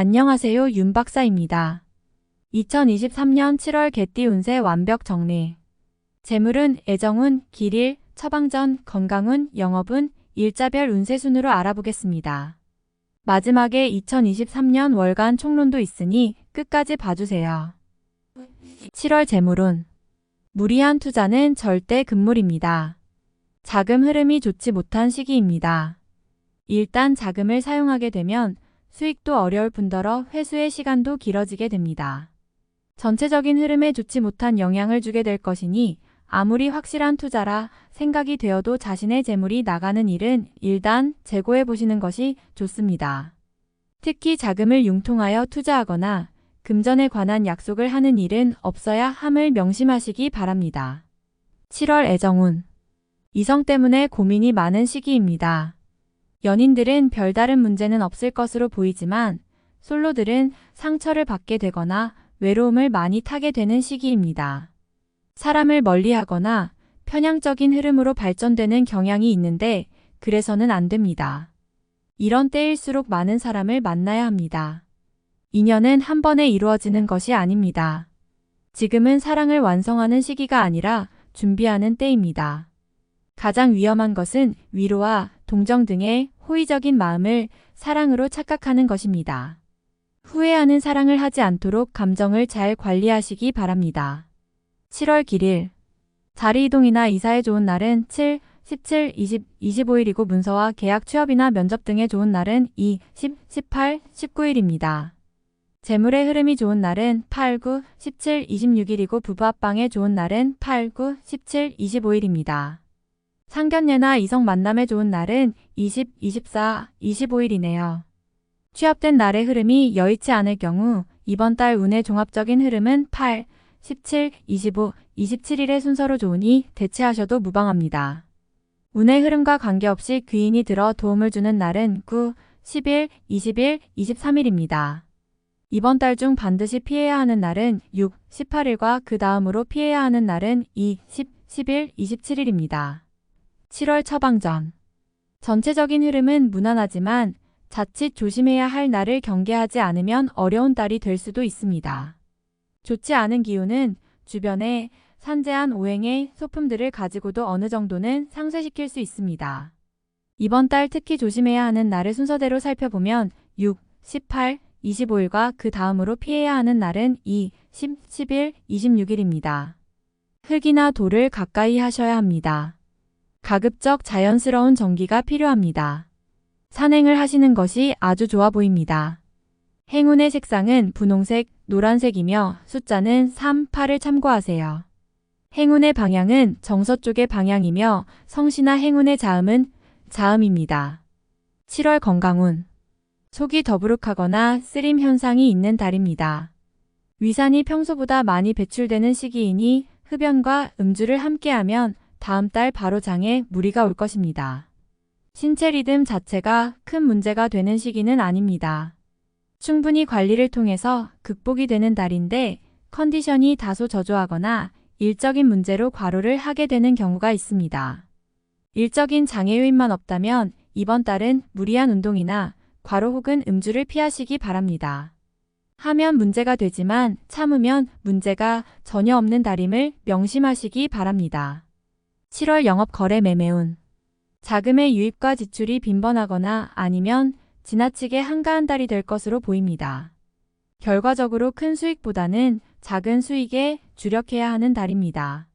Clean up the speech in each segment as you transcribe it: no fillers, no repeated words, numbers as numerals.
안녕하세요, 윤 박사입니다. 2023년 7월 개띠 운세 완벽 정리. 재물운, 애정운, 길일, 처방전, 건강운, 영업운, 일자별 운세 순으로 알아보겠습니다. 마지막에 2023년 월간 총론도 있으니 끝까지 봐주세요. 7월 재물운. 무리한 투자는 절대 금물입니다. 자금 흐름이 좋지 못한 시기입니다. 일단 자금을 사용하게 되면 수익도 어려울 뿐더러 회수의 시간도 길어지게 됩니다. 전체적인 흐름에 좋지 못한 영향을 주게 될 것이니 아무리 확실한 투자라 생각이 되어도 자신의 재물이 나가는 일은 일단 재고해 보시는 것이 좋습니다. 특히 자금을 융통하여 투자하거나 금전에 관한 약속을 하는 일은 없어야 함을 명심하시기 바랍니다. 7월 애정운. 이성 때문에 고민이 많은 시기입니다. 연인들은 별다른 문제는 없을 것으로 보이지만 솔로들은 상처를 받게 되거나 외로움을 많이 타게 되는 시기입니다. 사람을 멀리하거나 편향적인 흐름으로 발전되는 경향이 있는데 그래서는 안 됩니다. 이런 때일수록 많은 사람을 만나야 합니다. 인연은 한 번에 이루어지는 것이 아닙니다. 지금은 사랑을 완성하는 시기가 아니라 준비하는 때입니다. 가장 위험한 것은 위로와 동정 등의 호의적인 마음을 사랑으로 착각하는 것입니다. 후회하는 사랑을 하지 않도록 감정을 잘 관리하시기 바랍니다. 7월 길일. 자리 이동이나 이사에 좋은 날은 7, 17, 20, 25일이고 문서와 계약 취업이나 면접 등에 좋은 날은 2, 10, 18, 19일입니다. 재물의 흐름이 좋은 날은 8, 9, 17, 26일이고 부부 합방에 좋은 날은 8, 9, 17, 25일입니다. 상견례나 이성 만남에 좋은 날은 20, 24, 25일이네요. 취업된 날의 흐름이 여의치 않을 경우 이번 달 운의 종합적인 흐름은 8, 17, 25, 27일의 순서로 좋으니 대체하셔도 무방합니다. 운의 흐름과 관계없이 귀인이 들어 도움을 주는 날은 9, 10일, 20일, 23일입니다. 이번 달 중 반드시 피해야 하는 날은 6, 18일과 그 다음으로 피해야 하는 날은 2, 10, 11, 27일입니다. 7월 처방전. 전체적인 흐름은 무난하지만 자칫 조심해야 할 날을 경계하지 않으면 어려운 달이 될 수도 있습니다. 좋지 않은 기운은 주변에 산재한 오행의 소품들을 가지고도 어느 정도는 상쇄시킬 수 있습니다. 이번 달 특히 조심해야 하는 날을 순서대로 살펴보면 6, 18, 25일과 그 다음으로 피해야 하는 날은 2, 10, 11, 26일입니다. 흙이나 돌을 가까이 하셔야 합니다. 가급적 자연스러운 정기가 필요합니다. 산행을 하시는 것이 아주 좋아 보입니다. 행운의 색상은 분홍색, 노란색이며 숫자는 3, 8을 참고하세요. 행운의 방향은 정서쪽의 방향이며 성씨나 행운의 자음은 자음입니다. 7월 건강운. 속이 더부룩하거나 쓰림 현상이 있는 달입니다. 위산이 평소보다 많이 배출되는 시기이니 흡연과 음주를 함께하면 다음 달 바로 장에 무리가 올 것입니다. 신체 리듬 자체가 큰 문제가 되는 시기는 아닙니다. 충분히 관리를 통해서 극복이 되는 달인데 컨디션이 다소 저조하거나 일적인 문제로 과로를 하게 되는 경우가 있습니다. 일적인 장애 요인만 없다면 이번 달은 무리한 운동이나 과로 혹은 음주를 피하시기 바랍니다. 하면 문제가 되지만 참으면 문제가 전혀 없는 달임을 명심하시기 바랍니다. 7월 영업 거래 매매운. 자금의 유입과 지출이 빈번하거나 아니면 지나치게 한가한 달이 될 것으로 보입니다. 결과적으로 큰 수익보다는 작은 수익에 주력해야 하는 달입니다.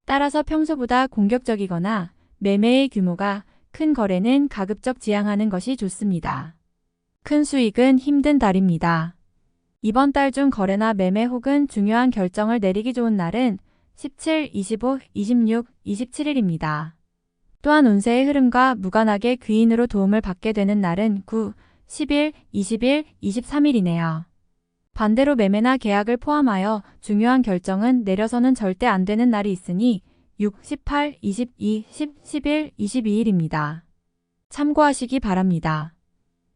따라서 평소보다 공격적이거나 매매의 규모가 큰 거래는 가급적 지양하는 것이 좋습니다. 큰 수익은 힘든 달입니다. 이번 달 중 거래나 매매 혹은 중요한 결정을 내리기 좋은 날은 17, 25, 26, 27일입니다. 또한 운세의 흐름과 무관하게 귀인으로 도움을 받게 되는 날은 9, 10일, 20일, 23일이네요. 반대로 매매나 계약을 포함하여 중요한 결정은 내려서는 절대 안 되는 날이 있으니 6, 18, 22, 10, 11, 22일입니다. 참고하시기 바랍니다.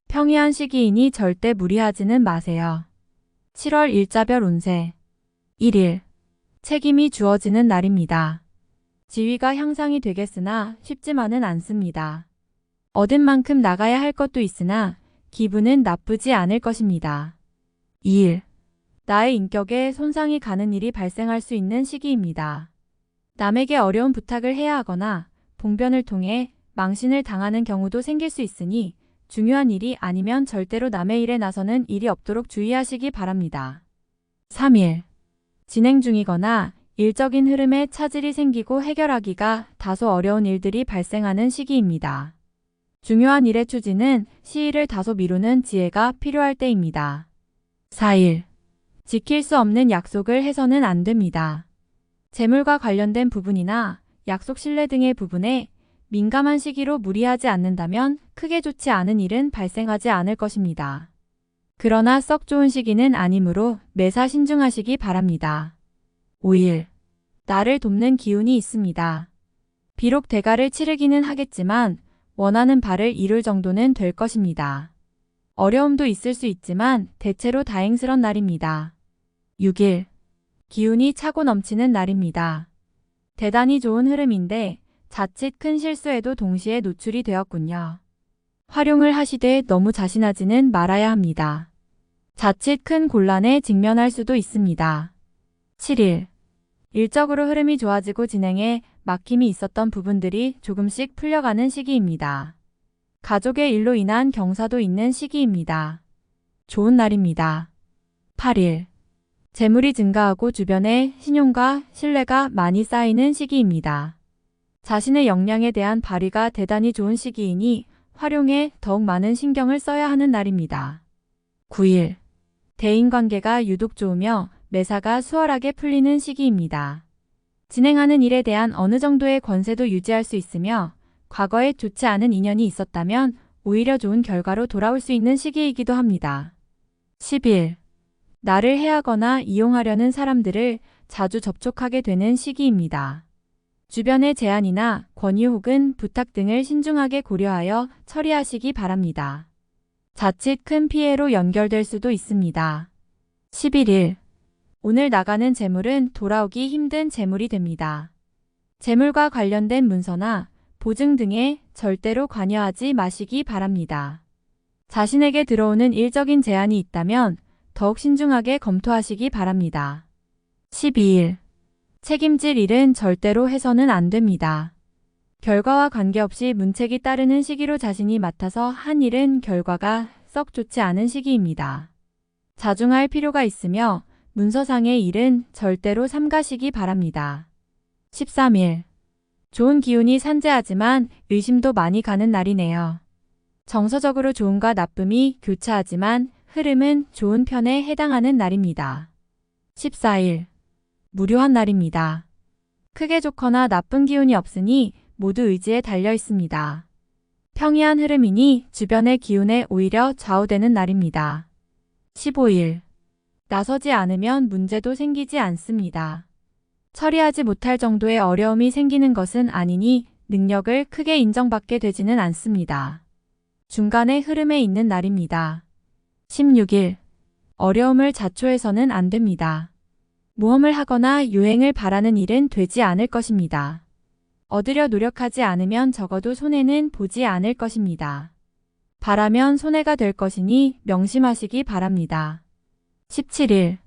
평이한 시기이니 절대 무리하지는 마세요. 7월 일자별 운세. 1일. 책임이 주어지는 날입니다. 지위가 향상이 되겠으나 쉽지만은 않습니다. 얻은 만큼 나가야 할 것도 있으나 기분은 나쁘지 않을 것입니다. 2일. 나의 인격에 손상이 가는 일이 발생할 수 있는 시기입니다. 남에게 어려운 부탁을 해야 하거나 봉변을 통해 망신을 당하는 경우도 생길 수 있으니 중요한 일이 아니면 절대로 남의 일에 나서는 일이 없도록 주의하시기 바랍니다. 3일. 진행 중이거나 일적인 흐름에 차질이 생기고 해결하기가 다소 어려운 일들이 발생하는 시기입니다. 중요한 일의 추진은 시일을 다소 미루는 지혜가 필요할 때입니다. 4일. 지킬 수 없는 약속을 해서는 안 됩니다. 재물과 관련된 부분이나 약속 신뢰 등의 부분에 민감한 시기로 무리하지 않는다면 크게 좋지 않은 일은 발생하지 않을 것입니다. 그러나 썩 좋은 시기는 아니므로 매사 신중하시기 바랍니다. 5일. 나를 돕는 기운이 있습니다. 비록 대가를 치르기는 하겠지만 원하는 바를 이룰 정도는 될 것입니다. 어려움도 있을 수 있지만 대체로 다행스런 날입니다. 6일. 기운이 차고 넘치는 날입니다. 대단히 좋은 흐름인데 자칫 큰 실수에도 동시에 노출이 되었군요. 활용을 하시되 너무 자신하지는 말아야 합니다. 자칫 큰 곤란에 직면할 수도 있습니다. 7일. 일적으로 흐름이 좋아지고 진행에 막힘이 있었던 부분들이 조금씩 풀려가는 시기입니다. 가족의 일로 인한 경사도 있는 시기입니다. 좋은 날입니다. 8일. 재물이 증가하고 주변에 신용과 신뢰가 많이 쌓이는 시기입니다. 자신의 역량에 대한 발휘가 대단히 좋은 시기이니 활용에 더욱 많은 신경을 써야 하는 날입니다. 9일. 대인관계가 유독 좋으며 매사가 수월하게 풀리는 시기입니다. 진행하는 일에 대한 어느 정도의 권세도 유지할 수 있으며 과거에 좋지 않은 인연이 있었다면 오히려 좋은 결과로 돌아올 수 있는 시기이기도 합니다. 10일. 나를 해하거나 이용하려는 사람들을 자주 접촉하게 되는 시기입니다. 주변의 제안이나 권유 혹은 부탁 등을 신중하게 고려하여 처리하시기 바랍니다. 자칫 큰 피해로 연결될 수도 있습니다. 11일. 오늘 나가는 재물은 돌아오기 힘든 재물이 됩니다. 재물과 관련된 문서나 보증 등에 절대로 관여하지 마시기 바랍니다. 자신에게 들어오는 일적인 제안이 있다면 더욱 신중하게 검토하시기 바랍니다. 12일. 책임질 일은 절대로 해서는 안 됩니다. 결과와 관계없이 문책이 따르는 시기로 자신이 맡아서 한 일은 결과가 썩 좋지 않은 시기입니다. 자중할 필요가 있으며 문서상의 일은 절대로 삼가시기 바랍니다. 13일. 좋은 기운이 산재하지만 의심도 많이 가는 날이네요. 정서적으로 좋음과 나쁨이 교차하지만 흐름은 좋은 편에 해당하는 날입니다. 14일. 무료한 날입니다. 크게 좋거나 나쁜 기운이 없으니 모두 의지에 달려 있습니다. 평이한 흐름이니 주변의 기운에 오히려 좌우되는 날입니다. 15일. 나서지 않으면 문제도 생기지 않습니다. 처리하지 못할 정도의 어려움이 생기는 것은 아니니 능력을 크게 인정받게 되지는 않습니다. 중간의 흐름에 있는 날입니다. 16일. 어려움을 자초해서는 안 됩니다. 모험을 하거나 유행을 바라는 일은 되지 않을 것입니다. 얻으려 노력하지 않으면 적어도 손해는 보지 않을 것입니다. 바라면 손해가 될 것이니 명심하시기 바랍니다. 17일.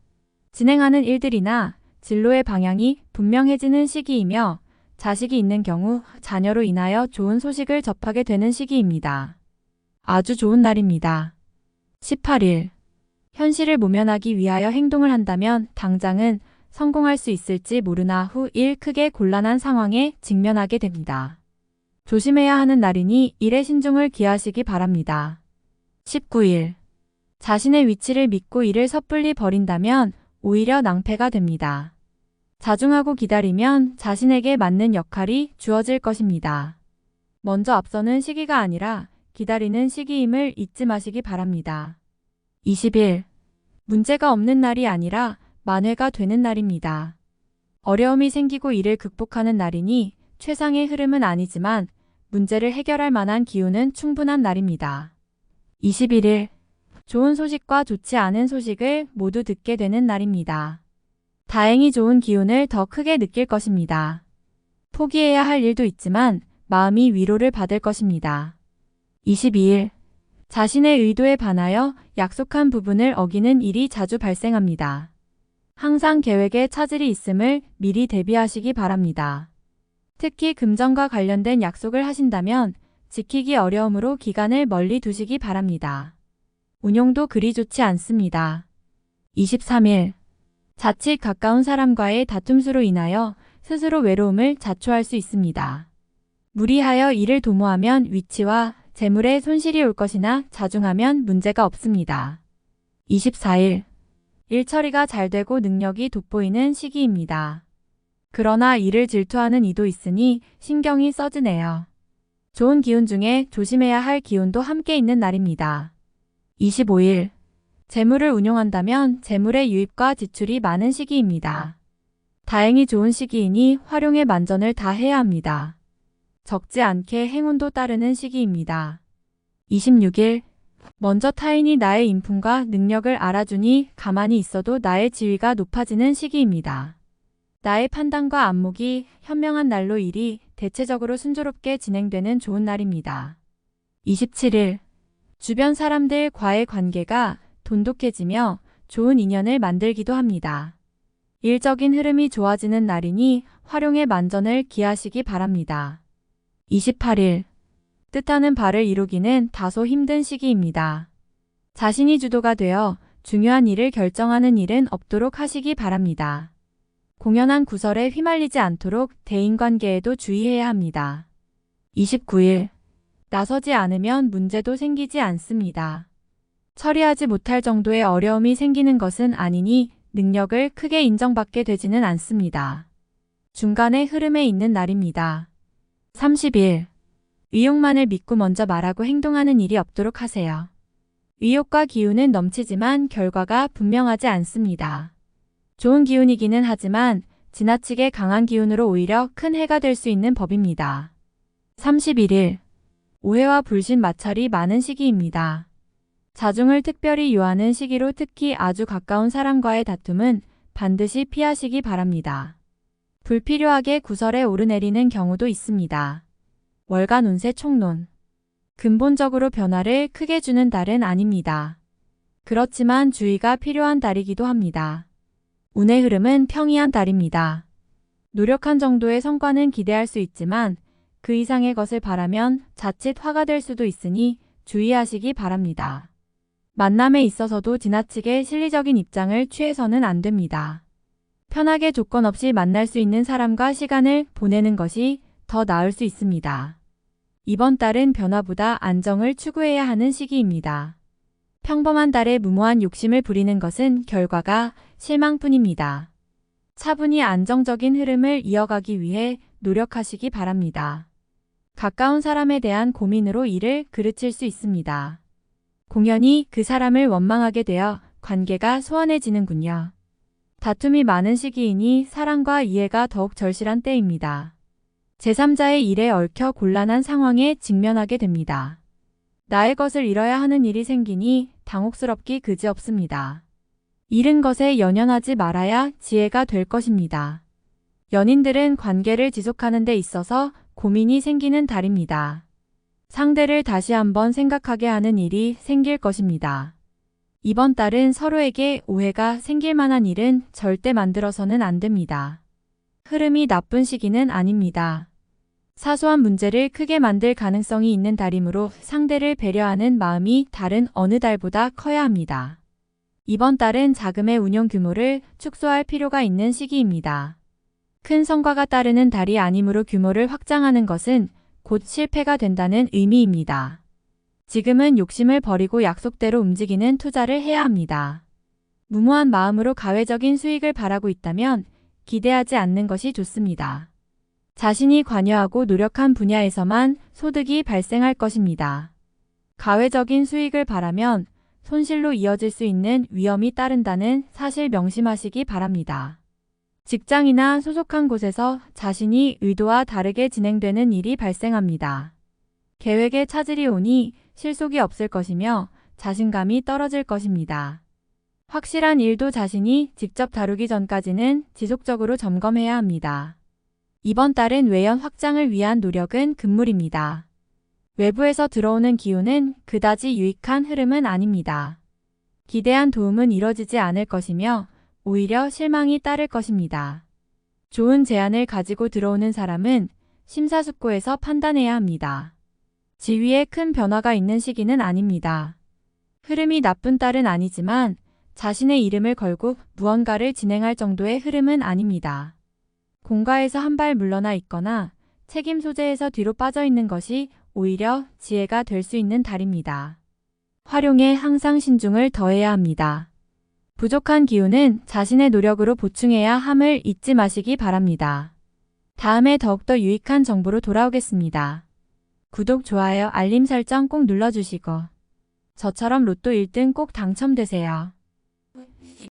진행하는 일들이나 진로의 방향이 분명해지는 시기이며 자식이 있는 경우 자녀로 인하여 좋은 소식을 접하게 되는 시기입니다. 아주 좋은 날입니다. 18일. 현실을 모면하기 위하여 행동을 한다면 당장은 성공할 수 있을지 모르나 후 일 크게 곤란한 상황에 직면하게 됩니다. 조심해야 하는 날이니 일에 신중을 기하시기 바랍니다. 19일. 자신의 위치를 믿고 일을 섣불리 버린다면 오히려 낭패가 됩니다. 자중하고 기다리면 자신에게 맞는 역할이 주어질 것입니다. 먼저 앞서는 시기가 아니라 기다리는 시기임을 잊지 마시기 바랍니다. 20일. 문제가 없는 날이 아니라 만회가 되는 날입니다. 어려움이 생기고 이를 극복하는 날이니 최상의 흐름은 아니지만 문제를 해결할 만한 기운은 충분한 날입니다. 21일. 좋은 소식과 좋지 않은 소식을 모두 듣게 되는 날입니다. 다행히 좋은 기운을 더 크게 느낄 것입니다. 포기해야 할 일도 있지만 마음이 위로를 받을 것입니다. 22일. 자신의 의도에 반하여 약속한 부분을 어기는 일이 자주 발생합니다. 항상 계획에 차질이 있음을 미리 대비하시기 바랍니다. 특히 금전과 관련된 약속을 하신다면 지키기 어려우므로 기간을 멀리 두시기 바랍니다. 운용도 그리 좋지 않습니다. 23일. 자칫 가까운 사람과의 다툼수로 인하여 스스로 외로움을 자초할 수 있습니다. 무리하여 일을 도모하면 위치와 재물에 손실이 올 것이나 자중하면 문제가 없습니다. 24일. 일 처리가 잘 되고 능력이 돋보이는 시기입니다. 그러나 일을 질투하는 이도 있으니 신경이 써지네요. 좋은 기운 중에 조심해야 할 기운도 함께 있는 날입니다. 25일. 재물을 운용한다면 재물의 유입과 지출이 많은 시기입니다. 다행히 좋은 시기이니 활용에 만전을 다해야 합니다. 적지 않게 행운도 따르는 시기입니다. 26일. 먼저 타인이 나의 인품과 능력을 알아주니 가만히 있어도 나의 지위가 높아지는 시기입니다. 나의 판단과 안목이 현명한 날로 일이 대체적으로 순조롭게 진행되는 좋은 날입니다. 27일. 주변 사람들과의 관계가 돈독해지며 좋은 인연을 만들기도 합니다. 일적인 흐름이 좋아지는 날이니 활용에 만전을 기하시기 바랍니다. 28일. 뜻하는 바를 이루기는 다소 힘든 시기입니다. 자신이 주도가 되어 중요한 일을 결정하는 일은 없도록 하시기 바랍니다. 공연한 구설에 휘말리지 않도록 대인관계에도 주의해야 합니다. 29일. 나서지 않으면 문제도 생기지 않습니다. 처리하지 못할 정도의 어려움이 생기는 것은 아니니 능력을 크게 인정받게 되지는 않습니다. 중간의 흐름에 있는 날입니다. 30일. 의욕만을 믿고 먼저 말하고 행동하는 일이 없도록 하세요. 의욕과 기운은 넘치지만 결과가 분명하지 않습니다. 좋은 기운이기는 하지만 지나치게 강한 기운으로 오히려 큰 해가 될 수 있는 법입니다. 31일. 오해와 불신 마찰이 많은 시기입니다. 자중을 특별히 요하는 시기로 특히 아주 가까운 사람과의 다툼은 반드시 피하시기 바랍니다. 불필요하게 구설에 오르내리는 경우도 있습니다. 월간 운세 총론. 근본적으로 변화를 크게 주는 달은 아닙니다. 그렇지만 주의가 필요한 달이기도 합니다. 운의 흐름은 평이한 달입니다. 노력한 정도의 성과는 기대할 수 있지만 그 이상의 것을 바라면 자칫 화가 될 수도 있으니 주의하시기 바랍니다. 만남에 있어서도 지나치게 실리적인 입장을 취해서는 안 됩니다. 편하게 조건 없이 만날 수 있는 사람과 시간을 보내는 것이 더 나을 수 있습니다. 이번 달은 변화보다 안정을 추구해야 하는 시기입니다. 평범한 달에 무모한 욕심을 부리는 것은 결과가 실망뿐입니다. 차분히 안정적인 흐름을 이어가기 위해 노력하시기 바랍니다. 가까운 사람에 대한 고민으로 일을 그르칠 수 있습니다. 공연히 그 사람을 원망하게 되어 관계가 소원해지는군요. 다툼이 많은 시기이니 사랑과 이해가 더욱 절실한 때입니다. 제3자의 일에 얽혀 곤란한 상황에 직면하게 됩니다. 나의 것을 잃어야 하는 일이 생기니 당혹스럽기 그지없습니다. 잃은 것에 연연하지 말아야 지혜가 될 것입니다. 연인들은 관계를 지속하는 데 있어서 고민이 생기는 달입니다. 상대를 다시 한번 생각하게 하는 일이 생길 것입니다. 이번 달은 서로에게 오해가 생길 만한 일은 절대 만들어서는 안 됩니다. 흐름이 나쁜 시기는 아닙니다. 사소한 문제를 크게 만들 가능성이 있는 달이므로 상대를 배려하는 마음이 다른 어느 달보다 커야 합니다. 이번 달은 자금의 운용 규모를 축소할 필요가 있는 시기입니다. 큰 성과가 따르는 달이 아니므로 규모를 확장하는 것은 곧 실패가 된다는 의미입니다. 지금은 욕심을 버리고 약속대로 움직이는 투자를 해야 합니다. 무모한 마음으로 가외적인 수익을 바라고 있다면 기대하지 않는 것이 좋습니다. 자신이 관여하고 노력한 분야에서만 소득이 발생할 것입니다. 가외적인 수익을 바라면 손실로 이어질 수 있는 위험이 따른다는 사실 명심하시기 바랍니다. 직장이나 소속한 곳에서 자신이 의도와 다르게 진행되는 일이 발생합니다. 계획에 차질이 오니 실속이 없을 것이며 자신감이 떨어질 것입니다. 확실한 일도 자신이 직접 다루기 전까지는 지속적으로 점검해야 합니다. 이번 달은 외연 확장을 위한 노력은 금물입니다. 외부에서 들어오는 기운은 그다지 유익한 흐름은 아닙니다. 기대한 도움은 이뤄지지 않을 것이며 오히려 실망이 따를 것입니다. 좋은 제안을 가지고 들어오는 사람은 심사숙고해서 판단해야 합니다. 지위에 큰 변화가 있는 시기는 아닙니다. 흐름이 나쁜 딸은 아니지만 자신의 이름을 걸고 무언가를 진행할 정도의 흐름은 아닙니다. 공가에서 한 발 물러나 있거나 책임 소재에서 뒤로 빠져 있는 것이 오히려 지혜가 될 수 있는 달입니다. 활용에 항상 신중을 더해야 합니다. 부족한 기운은 자신의 노력으로 보충해야 함을 잊지 마시기 바랍니다. 다음에 더욱더 유익한 정보로 돌아오겠습니다. 구독, 좋아요, 알림 설정 꼭 눌러주시고 저처럼 로또 1등 꼭 당첨되세요.